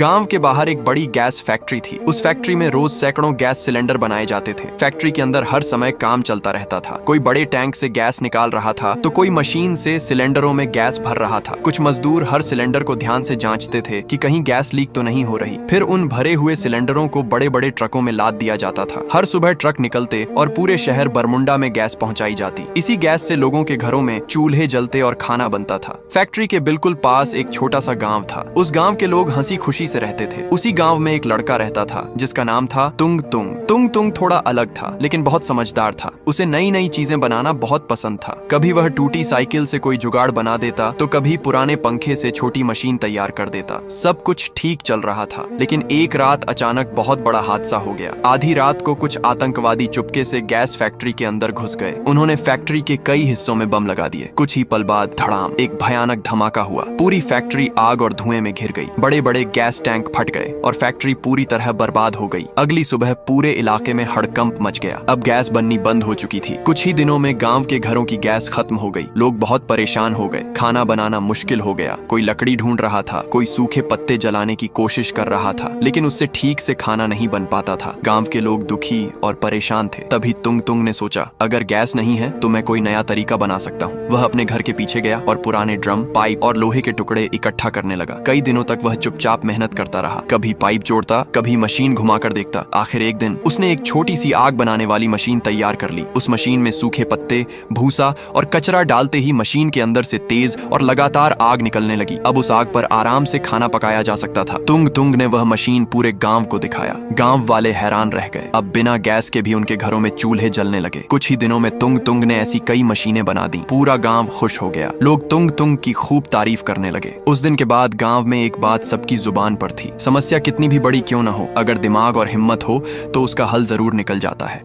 गांव के बाहर एक बड़ी गैस फैक्ट्री थी। उस फैक्ट्री में रोज सैकड़ों गैस सिलेंडर बनाए जाते थे। फैक्ट्री के अंदर हर समय काम चलता रहता था। कोई बड़े टैंक से गैस निकाल रहा था तो कोई मशीन से सिलेंडरों में गैस भर रहा था। कुछ मजदूर हर सिलेंडर को ध्यान से जांचते थे कि कहीं गैस लीक तो नहीं हो रही। फिर उन भरे हुए सिलेंडरों को बड़े बड़े ट्रकों में लाद दिया जाता था। हर सुबह ट्रक निकलते और पूरे शहर बरमुंडा में गैस पहुंचाई जाती। इसी गैस से लोगों के घरों में चूल्हे जलते और खाना बनता था। फैक्ट्री के बिल्कुल पास एक छोटा सा गांव था। उस गांव के लोग हंसी खुशी से रहते थे। उसी गांव में एक लड़का रहता था जिसका नाम था तुंग तुंग। तुंग तुंग थोड़ा अलग था लेकिन बहुत समझदार था। उसे नई नई चीजें बनाना बहुत पसंद था। कभी वह टूटी साइकिल से कोई जुगाड़ बना देता तो कभी पुराने पंखे से छोटी मशीन तैयार कर देता। सब कुछ ठीक चल रहा था लेकिन एक रात अचानक बहुत बड़ा हादसा हो गया। आधी रात को कुछ आतंकवादी चुपके से गैस फैक्ट्री के अंदर घुस गए। उन्होंने फैक्ट्री के कई हिस्सों में बम लगा दिए। कुछ ही पल बाद धड़ाम एक भयानक धमाका हुआ। पूरी फैक्ट्री आग और धुएं में घिर गई। बड़े बड़े गैस टैंक फट गए और फैक्ट्री पूरी तरह बर्बाद हो गई। अगली सुबह पूरे इलाके में हड़कंप मच गया। अब गैस बननी बंद हो चुकी थी। कुछ ही दिनों में गांव के घरों की गैस खत्म हो गई। लोग बहुत परेशान हो गए। खाना बनाना मुश्किल हो गया। कोई लकड़ी ढूंढ रहा था, कोई सूखे पत्ते जलाने की कोशिश कर रहा था लेकिन उससे ठीक से खाना नहीं बन पाता था। गांव के लोग दुखी और परेशान थे। तभी तुंग तुंग ने सोचा, अगर गैस नहीं है तो मैं कोई नया तरीका बना सकता हूँ। वह अपने घर के पीछे गया और पुराने ड्रम, पाइप और लोहे के टुकड़े इकट्ठा करने लगा। कई दिनों तक वह चुपचाप मेहनत करता रहा। कभी पाइप जोड़ता, कभी मशीन घुमाकर देखता। आखिर एक दिन उसने एक छोटी सी आग बनाने वाली मशीन तैयार कर ली। उस मशीन में सूखे पत्ते, भूसा और कचरा डालते ही मशीन के अंदर से तेज और लगातार आग निकलने लगी। अब उस आग पर आराम से खाना पकाया जा सकता था। तुंग तुंग ने वह मशीन पूरे गांव को दिखाया। गांव वाले हैरान रह गए। अब बिना गैस के भी उनके घरों में चूल्हे जलने लगे। कुछ ही दिनों में तुंग तुंग ने ऐसी कई मशीनें बना दी। पूरा गांव खुश हो गया। लोग तुंग तुंग की खूब तारीफ करने लगे। उस दिन के बाद गांव में एक बात सबकी जुबान पर थी, समस्या कितनी भी बड़ी क्यों न हो, अगर दिमाग और हिम्मत हो तो उसका हल जरूर निकल जाता है।